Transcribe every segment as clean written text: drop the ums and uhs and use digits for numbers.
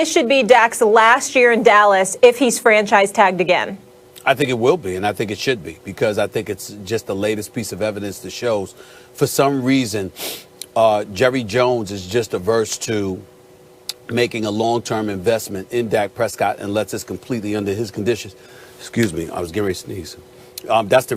this should be Dak's last year in Dallas if he's franchise tagged again? I think it will be, and I think it should be, because I think it's just the latest piece of evidence that shows, for some reason, Jerry Jones is just averse to making a long-term investment in Dak Prescott unless it's completely under his conditions. Excuse me, I was getting ready to sneeze. That's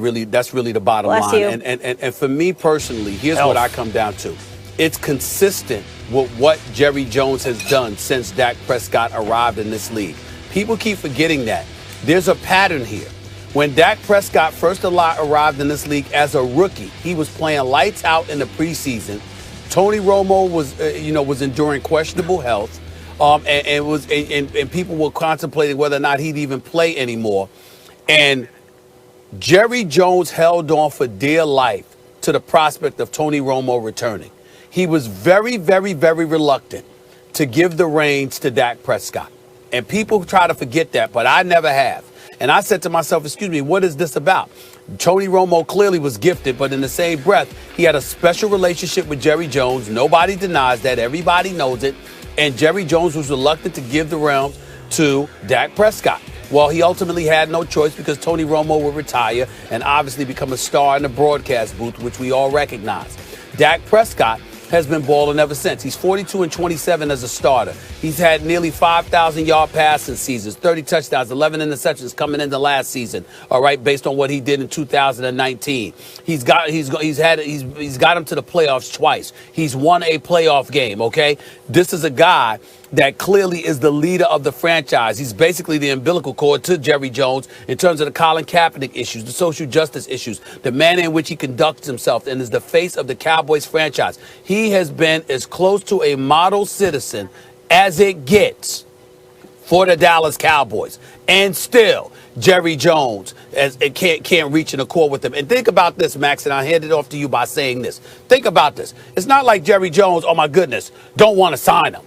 really the bottom Bless line. you. And for me personally, here's what I come down to. It's consistent with what Jerry Jones has done since Dak Prescott arrived in this league. People keep forgetting that. There's a pattern here. When Dak Prescott first arrived in this league as a rookie, he was playing lights out in the preseason. Tony Romo was enduring questionable health, and people were contemplating whether or not he'd even play anymore. And Jerry Jones held on for dear life to the prospect of Tony Romo returning. He was very, very, very reluctant to give the reins to Dak Prescott. And people try to forget that, but I never have. And I said to myself, excuse me, what is this about? Tony Romo clearly was gifted, but in the same breath, he had a special relationship with Jerry Jones. Nobody denies that. Everybody knows it. And Jerry Jones was reluctant to give the realms to Dak Prescott. Well, he ultimately had no choice because Tony Romo would retire and obviously become a star in the broadcast booth, which we all recognize. Dak Prescott has been balling ever since. He's 42-27 as a starter. He's had nearly 5,000-yard passing seasons, 30 touchdowns, 11 interceptions coming into last season. All right, based on what he did in 2019. He's got him to the playoffs twice. He's won a playoff game. Okay, this is a guy that clearly is the leader of the franchise. He's basically the umbilical cord to Jerry Jones in terms of the Colin Kaepernick issues, the social justice issues, the manner in which he conducts himself, and is the face of the Cowboys franchise. He has been as close to a model citizen as it gets for the Dallas Cowboys. And still, Jerry Jones can't reach an accord with them. And think about this, Max, and I'll hand it off to you by saying this. Think about this. It's not like Jerry Jones, oh my goodness, don't want to sign him.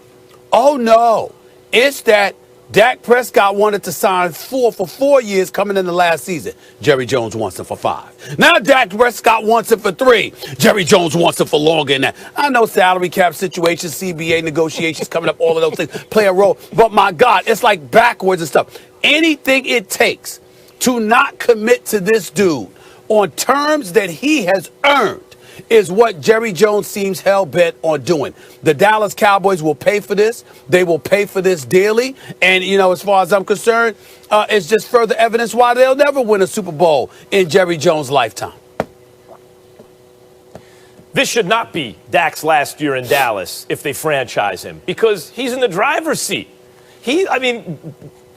Oh, no. It's that Dak Prescott wanted to sign for 4 years coming into last season. Jerry Jones wants him for 5. Now Dak Prescott wants him for 3. Jerry Jones wants him for longer than that. I know salary cap situations, CBA negotiations coming up, all of those things play a role. But, my God, it's like backwards and stuff. Anything it takes to not commit to this dude on terms that he has earned is what Jerry Jones seems hell-bent on doing. The Dallas Cowboys will pay for this. They will pay for this dearly. And, as far as I'm concerned, it's just further evidence why they'll never win a Super Bowl in Jerry Jones' lifetime. This should not be Dak's last year in Dallas if they franchise him, because he's in the driver's seat.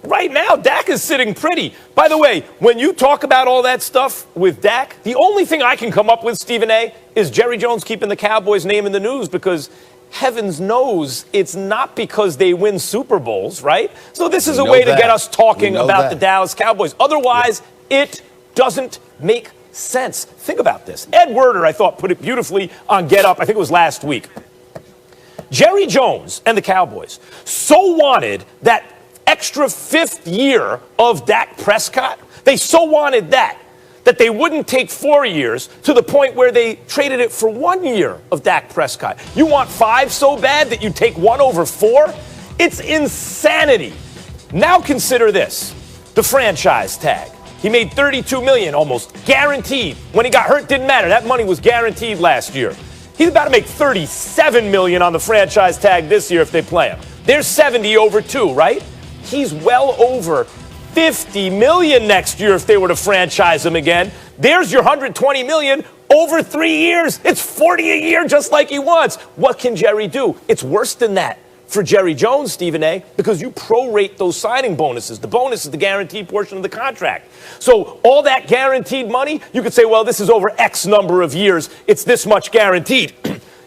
Right now, Dak is sitting pretty. By the way, when you talk about all that stuff with Dak, the only thing I can come up with, Stephen A., is Jerry Jones keeping the Cowboys' name in the news, because heavens knows it's not because they win Super Bowls, right? So this is a way to get us talking about the Dallas Cowboys. Otherwise, it doesn't make sense. Think about this. Ed Werder, I thought, put it beautifully on Get Up. I think it was last week. Jerry Jones and the Cowboys so wanted that extra 5th year of Dak Prescott. They so wanted that they wouldn't take 4 years, to the point where they traded it for 1 year of Dak Prescott. You want 5 so bad that you take 1 over 4? It's insanity. Now consider this, the franchise tag. He made $32 million, almost guaranteed. When he got hurt, didn't matter. That money was guaranteed last year. He's about to make $37 million on the franchise tag this year if they play him. There's 70 over 2, right? He's well over $50 million next year if they were to franchise him again. There's your $120 million over 3 years. It's $40 a year, just like he wants. What can Jerry do? It's worse than that for Jerry Jones, Stephen A., because you prorate those signing bonuses. The bonus is the guaranteed portion of the contract. So all that guaranteed money, you could say, well, this is over X number of years. It's this much guaranteed.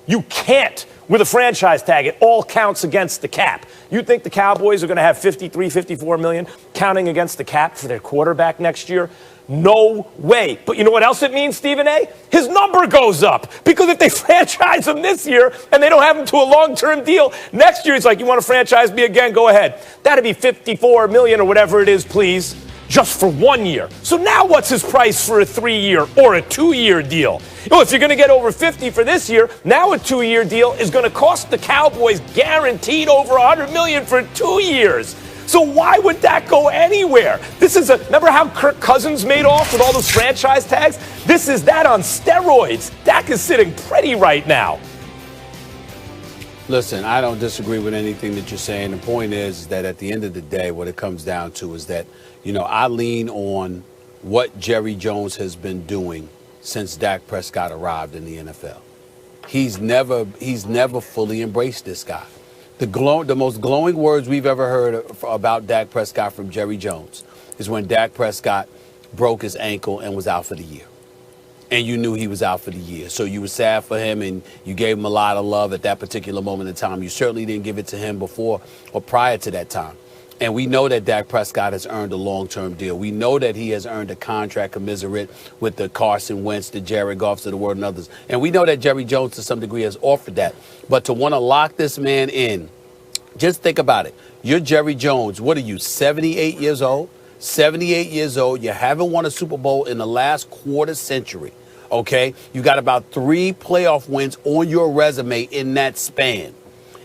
You can't. With a franchise tag, it all counts against the cap. You think the Cowboys are going to have $53, $54 million counting against the cap for their quarterback next year? No way. But you know what else it means, Stephen A.? His number goes up. Because if they franchise him this year and they don't have him to a long-term deal, next year it's like, you want to franchise me again? Go ahead. That'd be $54 million or whatever it is, please. just for 1 year. So now what's his price for a 3-year or a 2-year deal? If you're going to get over 50 for this year, now a 2-year deal is going to cost the Cowboys guaranteed over $100 million for 2 years. So why would Dak go anywhere? Remember how Kirk Cousins made off with all those franchise tags? This is that on steroids. Dak is sitting pretty right now. Listen, I don't disagree with anything that you're saying. The point is that at the end of the day, what it comes down to is that, I lean on what Jerry Jones has been doing since Dak Prescott arrived in the NFL. He's never fully embraced this guy. The most glowing words we've ever heard about Dak Prescott from Jerry Jones is when Dak Prescott broke his ankle and was out for the year. And you knew he was out for the year. So you were sad for him and you gave him a lot of love at that particular moment in time. You certainly didn't give it to him before or prior to that time. And we know that Dak Prescott has earned a long-term deal. We know that he has earned a contract commensurate with the Carson Wentz, the Jared Goffs of the world and others. And we know that Jerry Jones to some degree has offered that. But to want to lock this man in, just think about it. You're Jerry Jones. What are you, 78 years old? 78 years old. You haven't won a Super Bowl in the last quarter century. Okay? You got about 3 playoff wins on your resume in that span.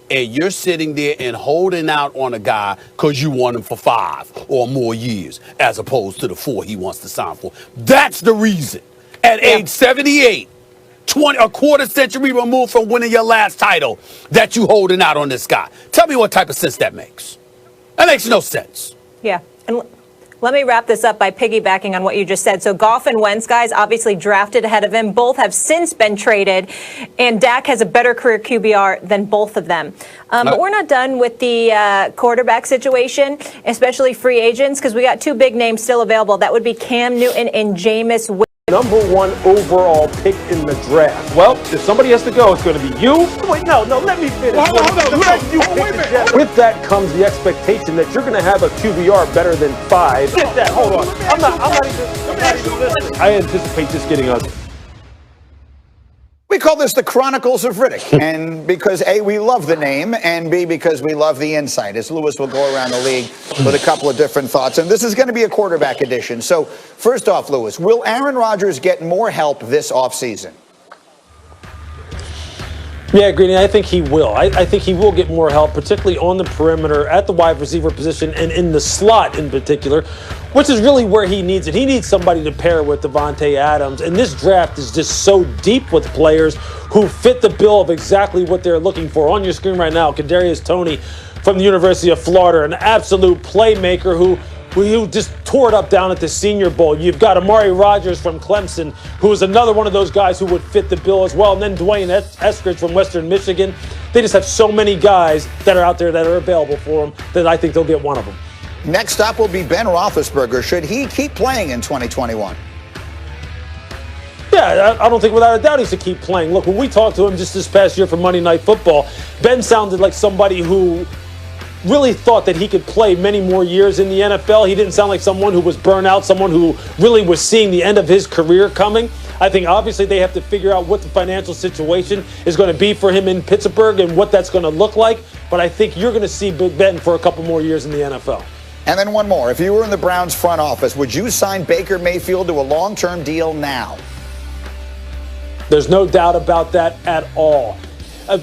And you're sitting there and holding out on a guy because you want him for 5 or more years as opposed to the 4 he wants to sign for. That's the reason. At age 78, a quarter century removed from winning your last title, that you holding out on this guy. Tell me what type of sense that makes. That makes no sense. Yeah. And let me wrap this up by piggybacking on what you just said. So Goff and Wentz, guys, obviously drafted ahead of him. Both have since been traded, and Dak has a better career QBR than both of them. But we're not done with the quarterback situation, especially free agents, because we got 2 big names still available. That would be Cam Newton and Jameis Winston. #1 overall pick in the draft. Well, if somebody has to go, it's going to be you. Wait, no, let me finish. With that comes the expectation that you're going to have a QBR better than 5. Get that, hold on. I'm not even listening. I anticipate this getting ugly. We call this the Chronicles of Riddick, and because A, we love the name, and B, because we love the insight, as Lewis will go around the league with a couple of different thoughts. And this is going to be a quarterback edition. So first off, Lewis, will Aaron Rodgers get more help this offseason? Yeah, Greeny, I think he will. I think he will get more help, particularly on the perimeter, at the wide receiver position, and in the slot in particular, which is really where he needs it. He needs somebody to pair with Devontae Adams, and this draft is just so deep with players who fit the bill of exactly what they're looking for. On your screen right now, Kadarius Toney from the University of Florida, an absolute playmaker who just tore it up down at the Senior Bowl. You've got Amari Rodgers from Clemson, who is another one of those guys who would fit the bill as well. And then Dwayne Eskridge from Western Michigan. They just have so many guys that are out there that are available for them that I think they'll get one of them. Next up will be Ben Roethlisberger. Should he keep playing in 2021? Yeah, I don't think without a doubt he should keep playing. Look, when we talked to him just this past year for Monday Night Football, Ben sounded like somebody who really thought that he could play many more years in the NFL. He didn't sound like someone who was burnt out, someone who really was seeing the end of his career coming. I think obviously they have to figure out what the financial situation is going to be for him in Pittsburgh and what that's going to look like. But I think you're going to see Ben for a couple more years in the NFL. And then one more. If you were in the Browns front office, would you sign Baker Mayfield to a long-term deal now? There's no doubt about that at all.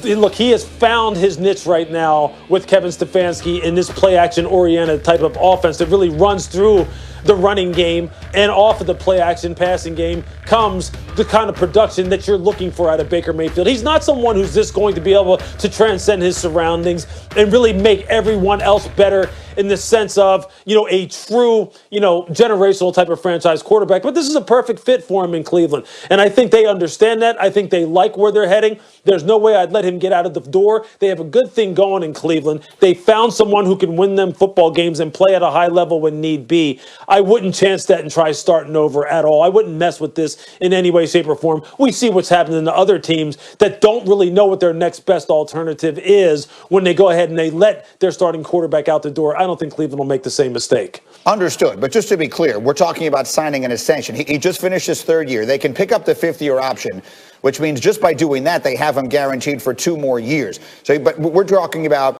Look, he has found his niche right now with Kevin Stefanski in this play-action-oriented type of offense that really runs through the running game, and off of the play-action passing game comes the kind of production that you're looking for out of Baker Mayfield. He's not someone who's just going to be able to transcend his surroundings and really make everyone else better in the sense of, a true, generational type of franchise quarterback. But this is a perfect fit for him in Cleveland. And I think they understand that. I think they like where they're heading. There's no way I'd let him get out of the door. They have a good thing going in Cleveland. They found someone who can win them football games and play at a high level when need be. I wouldn't chance that and try starting over at all. I wouldn't mess with this in any way, shape, or form. We see what's happening to other teams that don't really know what their next best alternative is when they go ahead and they let their starting quarterback out the door. I don't think Cleveland will make the same mistake. Understood. But just to be clear, we're talking about signing an extension. He just finished his 3rd year. They can pick up the 5th-year option, which means just by doing that, they have him guaranteed for 2 more years. But we're talking about